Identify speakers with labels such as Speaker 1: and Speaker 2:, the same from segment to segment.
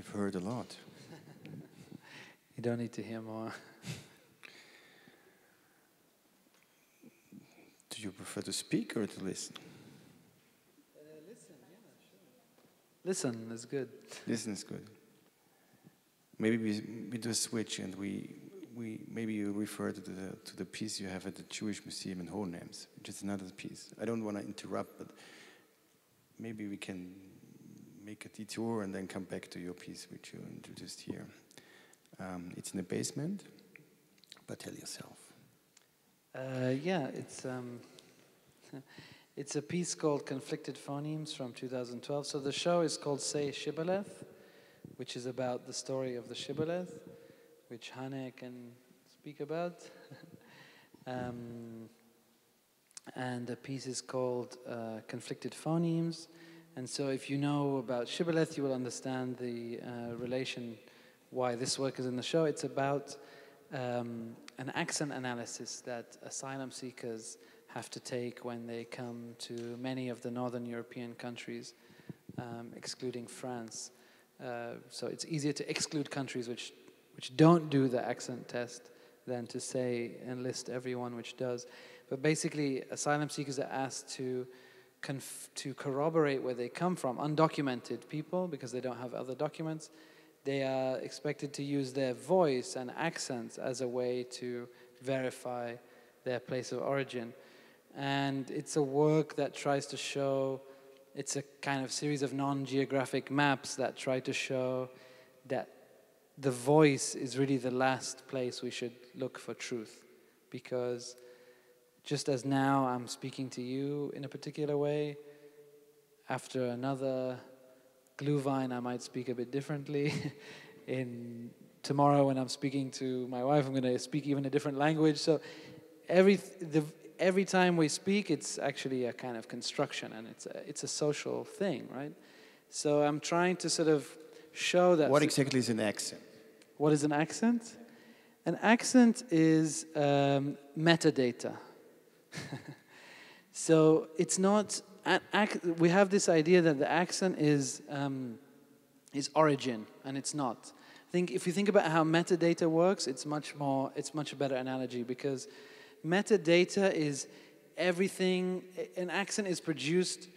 Speaker 1: We've heard a lot.
Speaker 2: You don't need to hear more.
Speaker 1: Do you prefer to speak or to listen?
Speaker 2: Listen, yeah, sure. Listen is good.
Speaker 1: Listen is good. Maybe we do a switch, and we maybe you refer to the piece you have at the Jewish Museum in Hohenems, which is another piece. I don't want to interrupt, but maybe we can make a detour and then come back to your piece, which you introduced here. It's in the basement, but tell yourself.
Speaker 2: Yeah, it's a piece called Conflicted Phonemes from 2012. So the show is called Say Shibboleth, which is about the story of the Shibboleth, which Hane can speak about. And the piece is called Conflicted Phonemes. And so if you know about Shibboleth, you will understand the relation, why this work is in the show. It's about an accent analysis that asylum seekers have to take when they come to many of the northern European countries, excluding France. So it's easier to exclude countries which don't do the accent test than to say enlist everyone which does. But basically, asylum seekers are asked to corroborate where they come from, undocumented people, because they don't have other documents. They are expected to use their voice and accents as a way to verify their place of origin. And it's a work that tries to show, it's a kind of series of non-geographic maps that try to show that the voice is really the last place we should look for truth. Because just as now I'm speaking to you in a particular way, after another Glühwein I might speak a bit differently. Tomorrow when I'm speaking to my wife, I'm going to speak even a different language. So every time we speak, it's actually a kind of construction, and it's a social thing, right? So I'm trying to sort of show that.
Speaker 1: What exactly is an accent?
Speaker 2: What is an accent? An accent is metadata. So it's not. We have this idea that the accent is origin, and it's not. I think if you think about how metadata works, it's much a better analogy, because metadata is everything. An accent is produced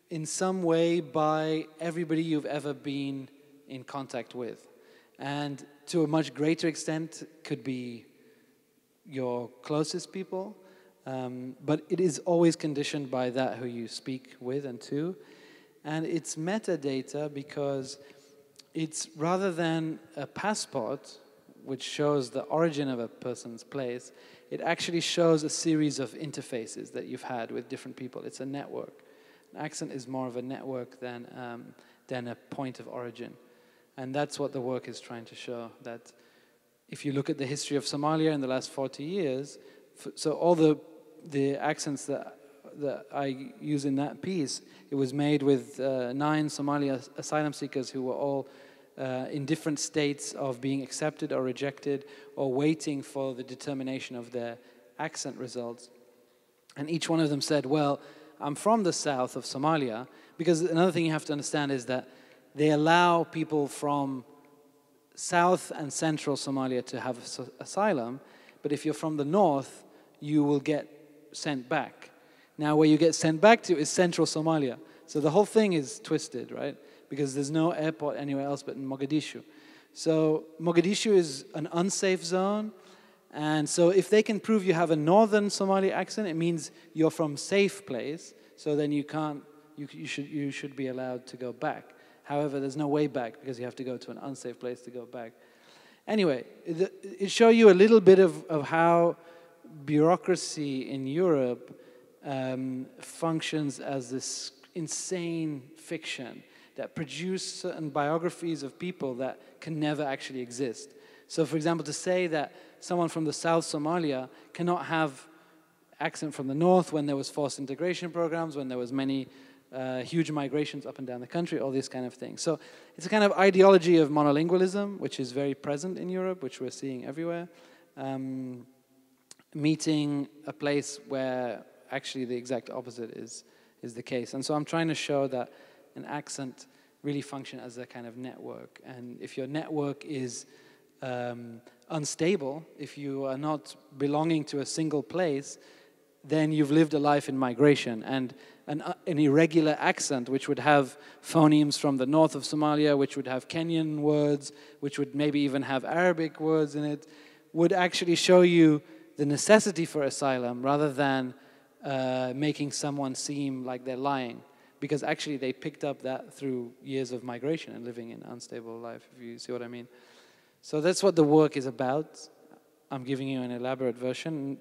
Speaker 2: in some way by everybody you've ever been in contact with, and to a much greater extent could be your closest people. But it is always conditioned by that who you speak with and to. And it's metadata because it's, rather than a passport, which shows the origin of a person's place, it actually shows a series of interfaces that you've had with different people. It's a network. An accent is more of a network than a point of origin. And that's what the work is trying to show, that if you look at the history of Somalia in the last 40 years, so all the accents that I use in that piece, it was made with 9 Somali asylum seekers who were all in different states of being accepted or rejected or waiting for the determination of their accent results. And each one of them said, well, I'm from the south of Somalia, because another thing you have to understand is that they allow people from south and central Somalia to have asylum, but if you're from the north, you will get sent back. Now, where you get sent back to is central Somalia. So the whole thing is twisted, right? Because there's no airport anywhere else but in Mogadishu. So Mogadishu is an unsafe zone. And so if they can prove you have a northern Somali accent, it means you're from safe place. So then you should be allowed to go back. However, there's no way back because you have to go to an unsafe place to go back. Anyway, it shows you a little bit of how bureaucracy in Europe functions as this insane fiction that produce certain biographies of people that can never actually exist. So, for example, to say that someone from the South Somalia cannot have accent from the North when there was forced integration programs, when there was many huge migrations up and down the country, all these kind of things. So it's a kind of ideology of monolingualism, which is very present in Europe, which we're seeing everywhere. Meeting a place where actually the exact opposite is the case. And so I'm trying to show that an accent really function as a kind of network. And if your network is unstable, if you are not belonging to a single place, then you've lived a life in migration. And an irregular accent, which would have phonemes from the north of Somalia, which would have Kenyan words, which would maybe even have Arabic words in it, would actually show you the necessity for asylum rather than making someone seem like they're lying. Because actually they picked up that through years of migration and living in unstable life, if you see what I mean. So that's what the work is about. I'm giving you an elaborate version.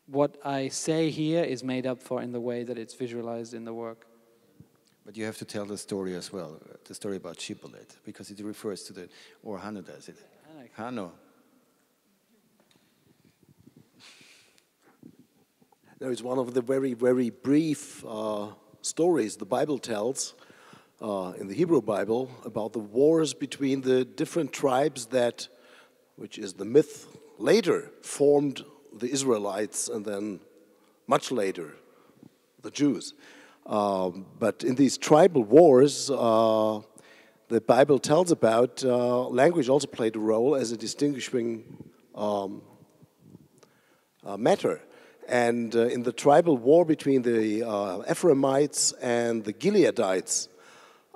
Speaker 2: What I say here is made up for in the way that it's visualized in the work.
Speaker 1: But you have to tell the story as well, the story about Shibboleth, because it refers to the, or Hanno does it. Hanno.
Speaker 3: There is one of the very, very brief stories the Bible tells in the Hebrew Bible about the wars between the different tribes that, which is the myth, later formed the Israelites and then much later the Jews. But in these tribal wars, the Bible tells about language also played a role as a distinguishing matter. And in the tribal war between the Ephraimites and the Gileadites,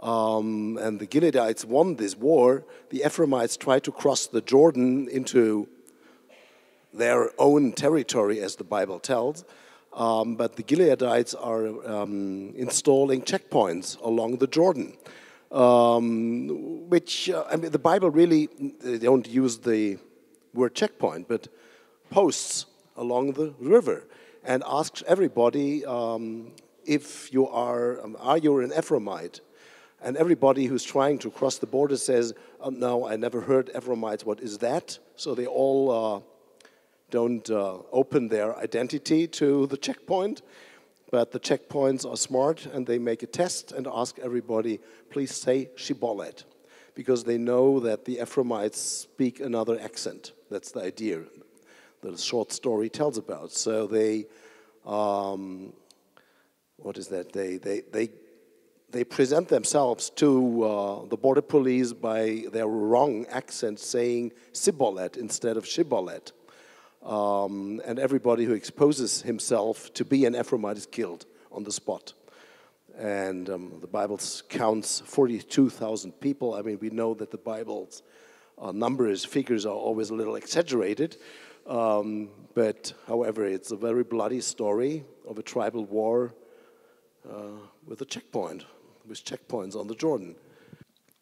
Speaker 3: and the Gileadites won this war, the Ephraimites tried to cross the Jordan into their own territory, as the Bible tells, but the Gileadites are installing checkpoints along the Jordan, which, I mean, the Bible really, they don't use the word checkpoint, but posts along the river, and asks everybody if you are you an Ephraimite? And everybody who's trying to cross the border says, oh, no, I never heard Ephraimites, what is that? So they all don't open their identity to the checkpoint, but the checkpoints are smart and they make a test and ask everybody, please say Shibboleth, because they know that the Ephraimites speak another accent. That's the idea that the short story tells about. So they, what is that? They present themselves to the border police by their wrong accent, saying Sibboleth instead of Shibboleth. And everybody who exposes himself to be an Ephraimite is killed on the spot. And the Bible counts 42,000 people. I mean, we know that the Bible's figures are always a little exaggerated. But, however, it's a very bloody story of a tribal war with checkpoints on the Jordan.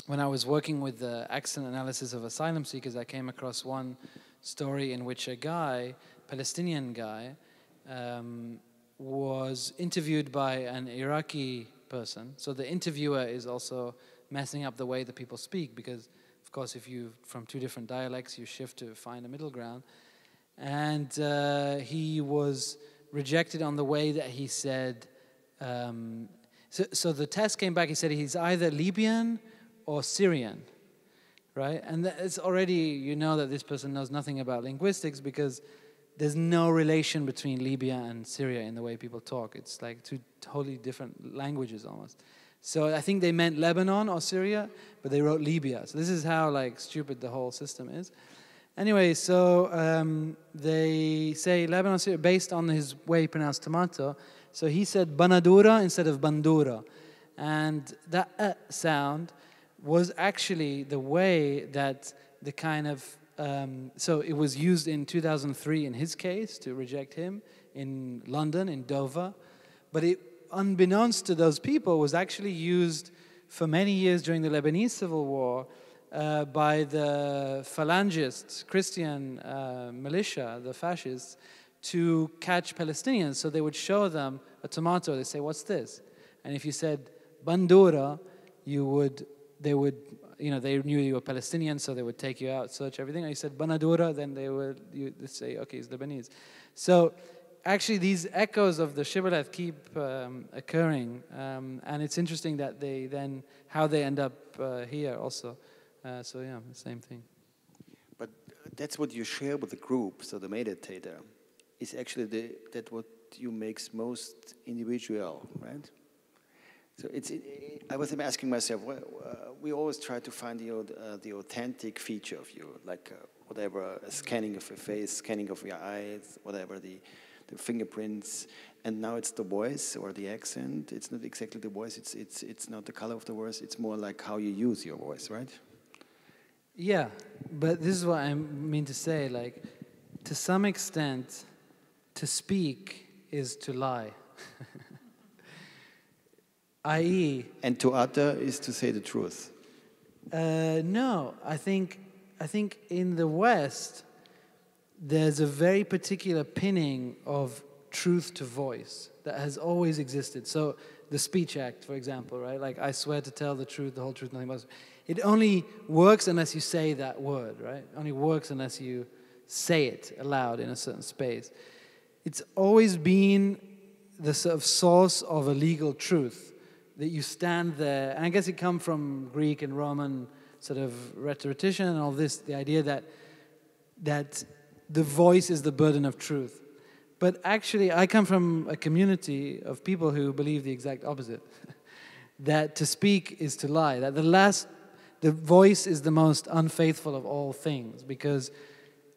Speaker 2: When I was working with the accent analysis of asylum seekers, I came across one story in which a guy, Palestinian guy, was interviewed by an Iraqi person. So the interviewer is also messing up the way that people speak, because, of course, if you from two different dialects, you shift to find a middle ground. And he was rejected on the way that he said, so the test came back, he said he's either Libyan or Syrian, right? And it's already, you know that this person knows nothing about linguistics, because there's no relation between Libya and Syria in the way people talk. It's like two totally different languages almost. So I think they meant Lebanon or Syria, but they wrote Libya. So this is how like stupid the whole system is. Anyway, so they say Lebanon, Syria, based on his way he pronounced tomato. So he said Banadura instead of Bandura. And that sound was actually the way that the kind of, so it was used in 2003 in his case to reject him in London, in Dover. But it, unbeknownst to those people, was actually used for many years during the Lebanese Civil War by the Phalangists, Christian militia, the fascists, to catch Palestinians. So they would show them a tomato. They say, "What's this?" And if you said Bandura, they would, they knew you were Palestinian, so they would take you out, search everything. Or you said Banadura, then you'd say, "Okay, it's Lebanese." So actually, these echoes of the shibboleth keep occurring, and it's interesting that how they end up here also. So yeah, the same thing.
Speaker 1: But that's what you share with the group. So the meditator is actually that what you makes most individual, right? So I was asking myself, we always try to find the authentic feature of you, like whatever, a scanning of your face, scanning of your eyes, whatever, the fingerprints, and now it's the voice or the accent. It's not exactly the voice, it's not the color of the voice, it's more like how you use your voice, right?
Speaker 2: Yeah, but this is what I mean to say, like, to some extent, to speak is to lie. I.e.
Speaker 1: And to utter is to say the truth.
Speaker 2: No, I think in the West, there's a very particular pinning of truth to voice that has always existed. So the Speech Act, for example, right? Like, I swear to tell the truth, the whole truth, nothing but. It only works unless you say that word, right? It only works unless you say it aloud in a certain space. It's always been the sort of source of a legal truth, that you stand there, and I guess it comes from Greek and Roman sort of rhetorician and all this, the idea that the voice is the burden of truth. But actually, I come from a community of people who believe the exact opposite, that to speak is to lie, that the voice is the most unfaithful of all things because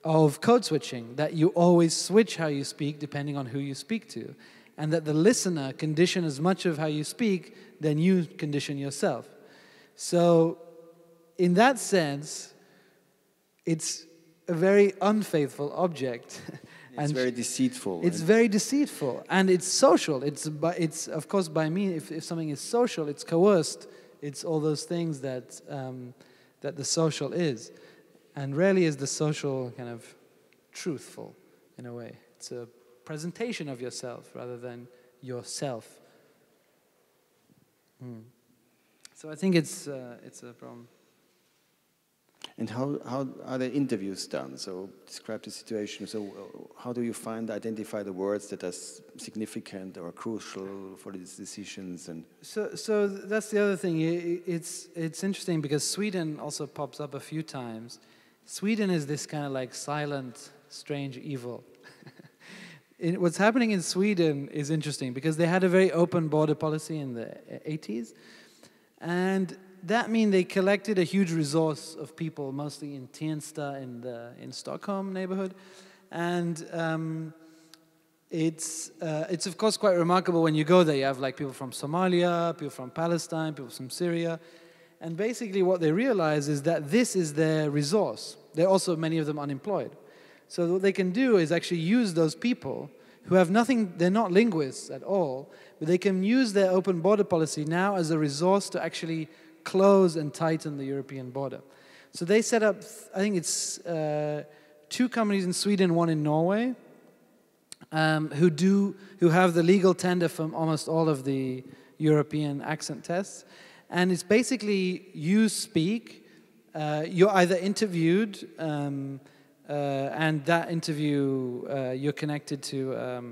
Speaker 2: of code switching, that you always switch how you speak depending on who you speak to, and that the listener condition as much of how you speak than you condition yourself. So, in that sense, it's a very unfaithful object.
Speaker 1: It's very deceitful.
Speaker 2: It's very deceitful, and it's social. It's of course by me. If something is social, it's coerced. It's all those things that that the social is, and rarely is the social kind of truthful in a way. It's a presentation of yourself rather than yourself. So I think it's a problem.
Speaker 1: And how are the interviews done? So describe the situation. So how do you identify the words that are significant or crucial for these decisions? And
Speaker 2: so that's the other thing. It's interesting because Sweden also pops up a few times. Sweden is this kind of like silent, strange evil. What's happening in Sweden is interesting because they had a very open border policy in the 80s, and that means they collected a huge resource of people, mostly in Tensta in Stockholm neighborhood, and it's of course quite remarkable when you go there. You have like people from Somalia, people from Palestine, people from Syria, and basically what they realize is that this is their resource. They're also many of them unemployed. So what they can do is actually use those people who have nothing, they're not linguists at all, but they can use their open border policy now as a resource to actually close and tighten the European border. So they set up, I think it's 2 companies in Sweden, 1 in Norway, who have the legal tender from almost all of the European accent tests. And it's basically you speak, you're either interviewed, and that interview, you're connected to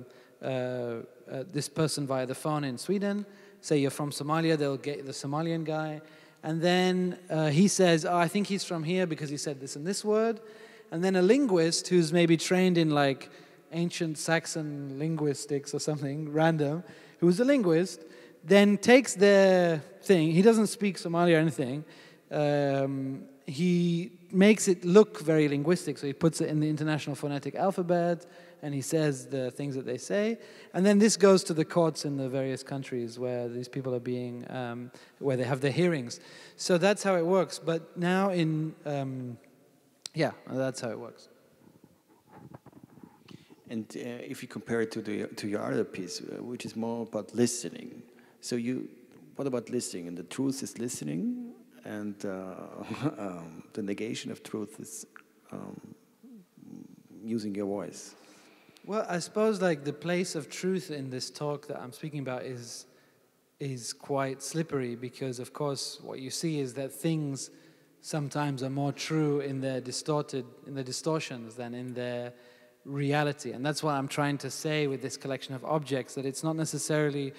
Speaker 2: this person via the phone in Sweden. Say you're from Somalia, they'll get the Somalian guy. And then he says, I think he's from here because he said this and this word. And then a linguist who's maybe trained in like ancient Saxon linguistics or something, random, who's a linguist, then takes their thing. He doesn't speak Somali or anything. He makes it look very linguistic, so he puts it in the International Phonetic Alphabet, and he says the things that they say. And then this goes to the courts in the various countries where these people are being, where they have their hearings. So that's how it works. But now that's how it works.
Speaker 1: And if you compare it to your other piece, which is more about listening. So what about listening? And the truth is listening, and the negation of truth is using your voice.
Speaker 2: Well, I suppose like the place of truth in this talk that I'm speaking about is quite slippery because, of course, what you see is that things sometimes are more true in their distortions than in their reality. And that's what I'm trying to say with this collection of objects, that it's not necessarily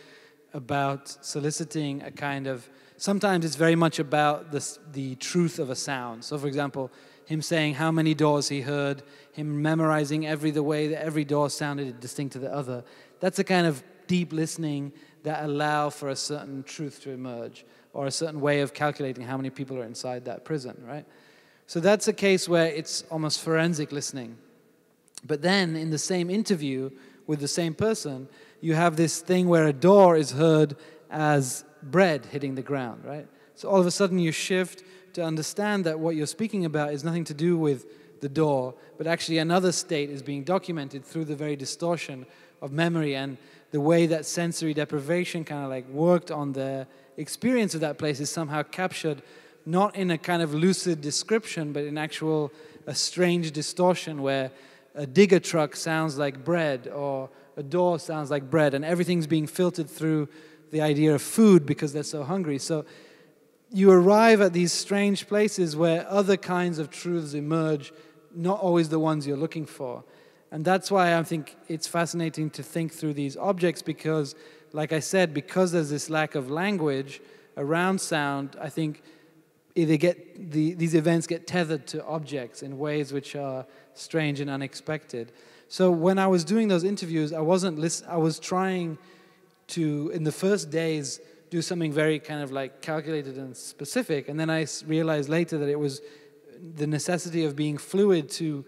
Speaker 2: about soliciting a kind of, sometimes it's very much about the truth of a sound. So for example, him saying how many doors he heard, him memorizing the way that every door sounded distinct to the other. That's a kind of deep listening that allow for a certain truth to emerge, or a certain way of calculating how many people are inside that prison, right? So that's a case where it's almost forensic listening. But then in the same interview with the same person, you have this thing where a door is heard as bread hitting the ground, right? So all of a sudden you shift to understand that what you're speaking about is nothing to do with the door, but actually another state is being documented through the very distortion of memory and the way that sensory deprivation kind of like worked on the experience of that place is somehow captured not in a kind of lucid description, but in actual a strange distortion where a digger truck sounds like bread or a door sounds like bread, and everything's being filtered through the idea of food because they're so hungry. So you arrive at these strange places where other kinds of truths emerge, not always the ones you're looking for. And that's why I think it's fascinating to think through these objects because, like I said, because there's this lack of language around sound, I think these events get tethered to objects in ways which are strange and unexpected. So when I was doing those interviews, I was trying to, in the first days, do something very kind of like calculated and specific, and then I realized later that it was the necessity of being fluid to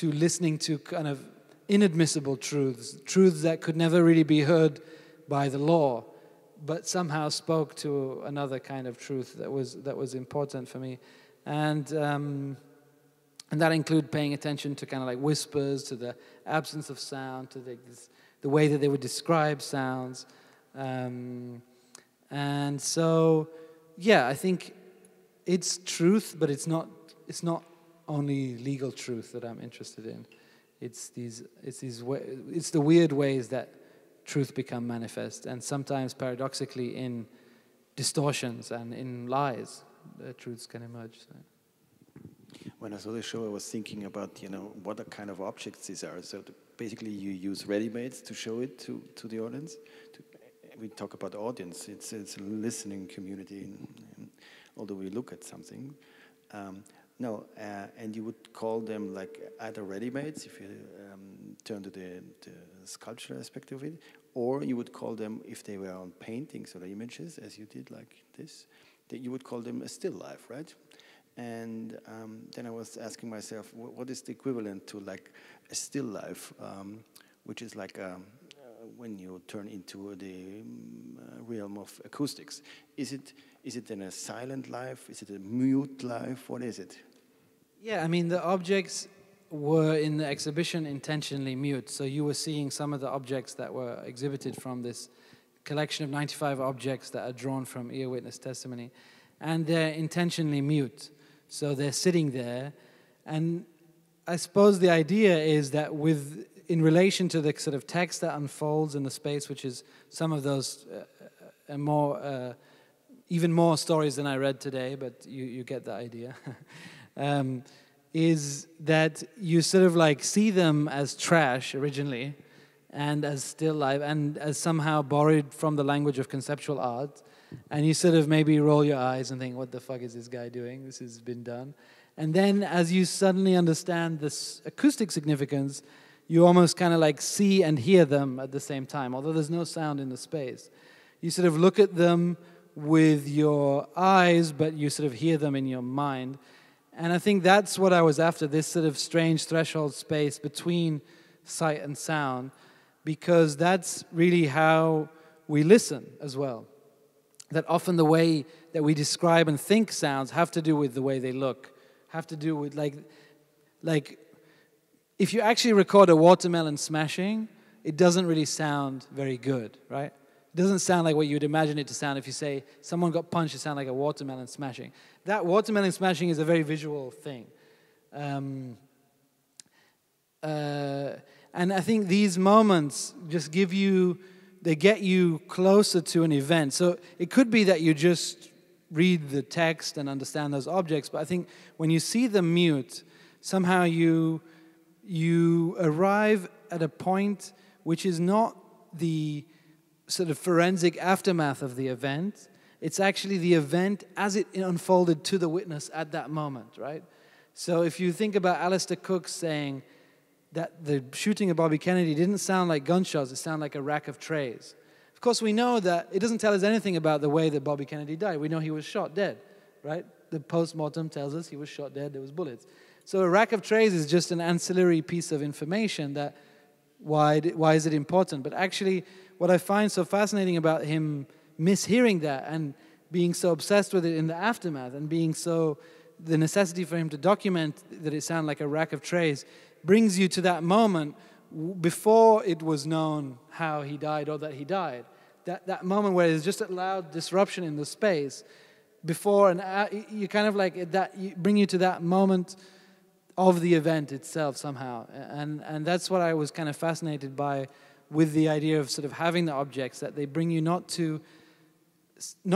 Speaker 2: listening to kind of inadmissible truths that could never really be heard by the law, but somehow spoke to another kind of truth that was important for me, and that included paying attention to kind of like whispers, to the absence of sound, to the way that they would describe sounds, and so yeah, I think it's truth, but it's not only legal truth that I'm interested in. It's the weird ways that truth become manifest, and sometimes paradoxically in distortions and in lies, truths can emerge. So.
Speaker 1: When I saw the show, I was thinking about, what kind of objects these are. So basically you use ready-mades to show it to the audience. We talk about audience. It's a listening community, although we look at something. And you would call them like either ready-mades, if you turn to the sculptural aspect of it, or you would call them, if they were on paintings or images, as you did like this, that you would call them a still life, right? And then I was asking myself, what is the equivalent to like a still life, which is like when you turn into the realm of acoustics? Is it then a silent life? Is it a mute life? What is it?
Speaker 2: Yeah, I mean, the objects were in the exhibition intentionally mute. So you were seeing some of the objects that were exhibited from this collection of 95 objects that are drawn from earwitness testimony. And they're intentionally mute. So they're sitting there. And I suppose the idea is that in relation to the sort of text that unfolds in the space, which is some of those even more stories than I read today, but you get the idea, is that you sort of like see them as trash originally and as still life and as somehow borrowed from the language of conceptual art, and you sort of maybe roll your eyes and think, what the fuck is this guy doing? This has been done. And then as you suddenly understand this acoustic significance, you almost kind of like see and hear them at the same time, although there's no sound in the space. You sort of look at them with your eyes, but you sort of hear them in your mind. And I think that's what I was after, this sort of strange threshold space between sight and sound, because that's really how we listen as well. That often the way that we describe and think sounds have to do with the way they look, have to do with like if you actually record a watermelon smashing, it doesn't really sound very good, right? It doesn't sound like what you'd imagine it to sound if you say someone got punched, it sounds like a watermelon smashing. That watermelon smashing is a very visual thing. And I think these moments just they get you closer to an event. So it could be that you just read the text and understand those objects, but I think when you see them mute, somehow you arrive at a point which is not the sort of forensic aftermath of the event. It's actually the event as it unfolded to the witness at that moment, right? So if you think about Alistair Cook saying, that the shooting of Bobby Kennedy didn't sound like gunshots, it sounded like a rack of trays. Of course, we know that it doesn't tell us anything about the way that Bobby Kennedy died. We know he was shot dead, right? The post-mortem tells us he was shot dead, there was bullets. So a rack of trays is just an ancillary piece of information that, why is it important? But actually, what I find so fascinating about him mishearing that and being so obsessed with it in the aftermath and being so, the necessity for him to document that it sounded like a rack of trays brings you to that moment before it was known how he died or that he died. That moment where there's just a loud disruption in the space before and you kind of like that, you bring you to that moment of the event itself somehow. And that's what I was kind of fascinated by with the idea of sort of having the objects, that they bring you not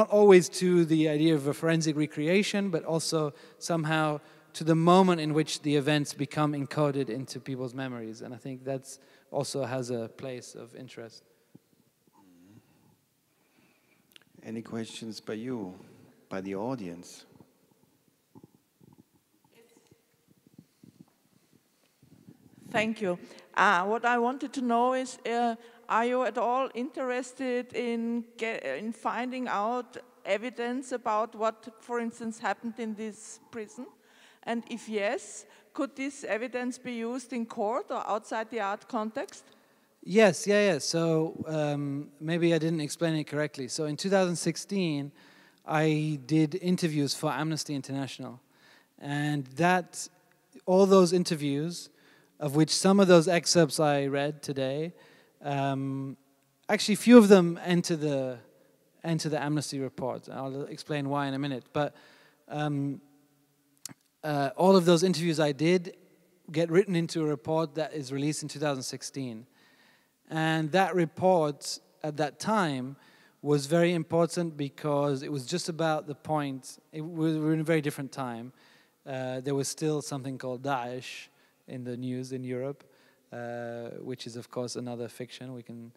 Speaker 2: always to the idea of a forensic recreation, but also somehow to the moment in which the events become encoded into people's memories. And I think that's also has a place of interest.
Speaker 1: Any questions by you, by the audience?
Speaker 4: Thank you. What I wanted to know is, are you at all interested in finding out evidence about what, for instance, happened in this prison? And if yes, could this evidence be used in court or outside the art context?
Speaker 2: Yes, yeah. So maybe I didn't explain it correctly. So in 2016, I did interviews for Amnesty International. And all those interviews, of which some of those excerpts I read today, actually few of them enter the Amnesty report. I'll explain why in a minute. But all of those interviews I did get written into a report that is released in 2016. And that report at that time was very important because it was just about the point, we were in a very different time. There was still something called Daesh in the news in Europe, which is of course another fiction. We can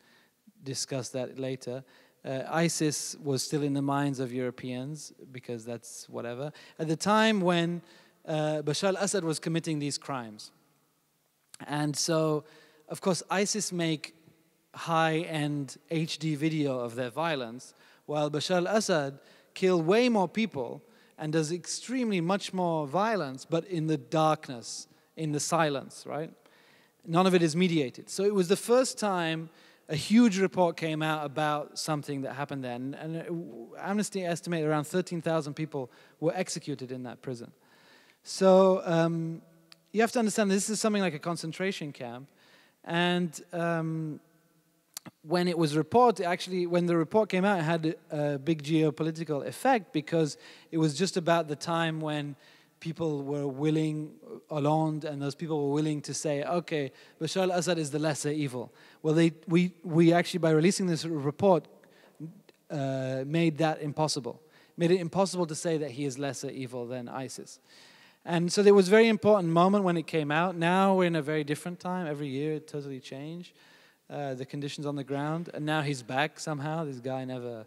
Speaker 2: discuss that later. ISIS was still in the minds of Europeans because that's whatever. At the time when Bashar al-Assad was committing these crimes. And so, of course, ISIS make high-end HD video of their violence, while Bashar al-Assad killed way more people and does extremely much more violence, but in the darkness, in the silence, right? None of it is mediated. So it was the first time a huge report came out about something that happened there. And Amnesty estimated around 13,000 people were executed in that prison. So you have to understand this is something like a concentration camp. And when it was reported, actually, when the report came out, it had a big geopolitical effect because it was just about the time when people were willing, Hollande and those people were willing to say, okay, Bashar al-Assad is the lesser evil. Well, we actually, by releasing this report, made that impossible. Made it impossible to say that he is lesser evil than ISIS. And so there was a very important moment when it came out. Now we're in a very different time. Every year it totally changed, the conditions on the ground. And now he's back somehow. This guy never,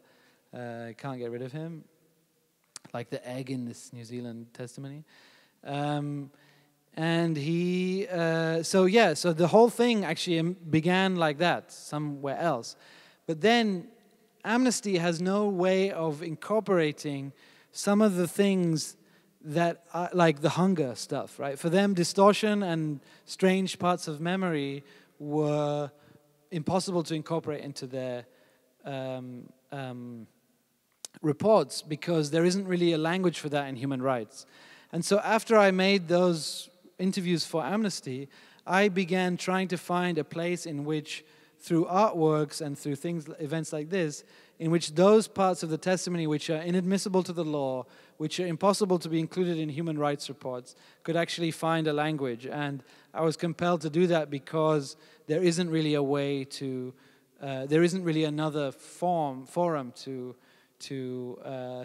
Speaker 2: can't get rid of him. Like the egg in this New Zealand testimony. And he, so the whole thing actually began like that, somewhere else. But then Amnesty has no way of incorporating some of the things that are like the hunger stuff, right? For them, distortion and strange parts of memory were impossible to incorporate into their reports because there isn't really a language for that in human rights. And so after I made those interviews for Amnesty, I began trying to find a place in which, through artworks and through events like this, in which those parts of the testimony which are inadmissible to the law, which are impossible to be included in human rights reports, could actually find a language. And I was compelled to do that because there isn't really a way to, there isn't really another forum to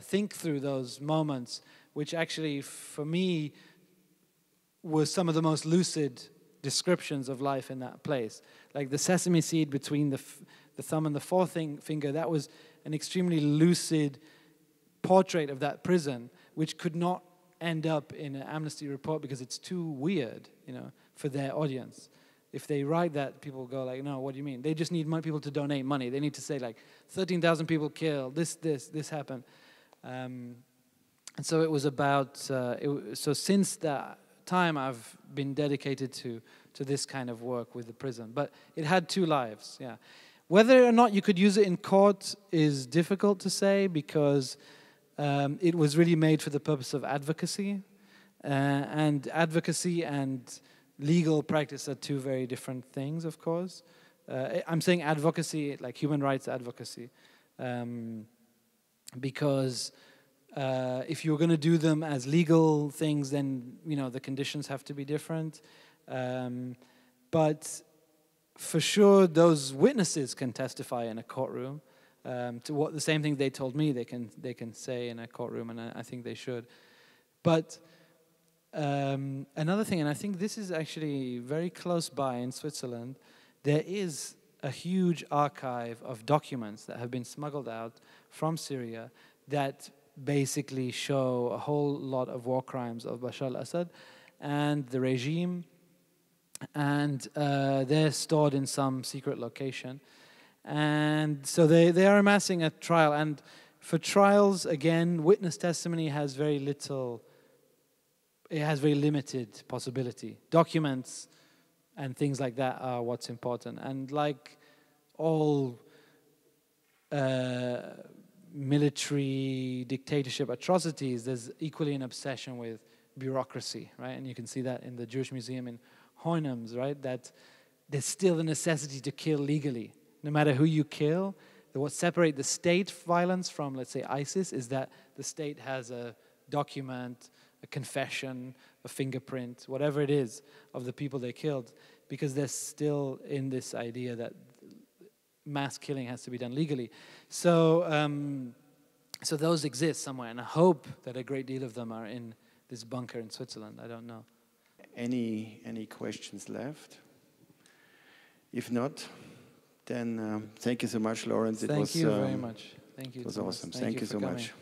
Speaker 2: think through those moments, which actually, for me, were some of the most lucid descriptions of life in that place. Like the sesame seed between the thumb and the forefinger, that was an extremely lucid portrait of that prison, which could not end up in an Amnesty report because it's too weird, for their audience. if they write that, people go like, no, what do you mean? They just need people to donate money. They need to say like 13,000 people killed, this happened. And so it was about, so since that time I've been dedicated to this kind of work with the prison. But it had two lives, yeah. Whether or not you could use it in court is difficult to say, because it was really made for the purpose of advocacy. And advocacy and legal practice are two very different things, of course. I'm saying advocacy, like human rights advocacy, because if you're going to do them as legal things, then the conditions have to be different. But for sure, those witnesses can testify in a courtroom to the same thing they told me. They can say in a courtroom, and I think they should. But another thing, and I think this is actually very close by in Switzerland, there is a huge archive of documents that have been smuggled out from Syria that basically show a whole lot of war crimes of Bashar al-Assad and the regime, and they're stored in some secret location. And so they are amassing a trial, and for trials, again, witness testimony has very little, it has very limited possibility. Documents and things like that are what's important. And like all military dictatorship atrocities, there's equally an obsession with bureaucracy, right? And you can see that in the Jewish Museum in Hohenems, right? That there's still the necessity to kill legally. No matter who you kill, what separates the state violence from, let's say, ISIS is that the state has a document, a confession, a fingerprint, whatever it is, of the people they killed, because they're still in this idea that mass killing has to be done legally. So, so those exist somewhere, and I hope that a great deal of them are in this bunker in Switzerland. I don't know.
Speaker 1: Any questions left? If not, then thank you so much, Lawrence.
Speaker 2: Thank you very much. Thank you.
Speaker 1: It was awesome. Thank you so much.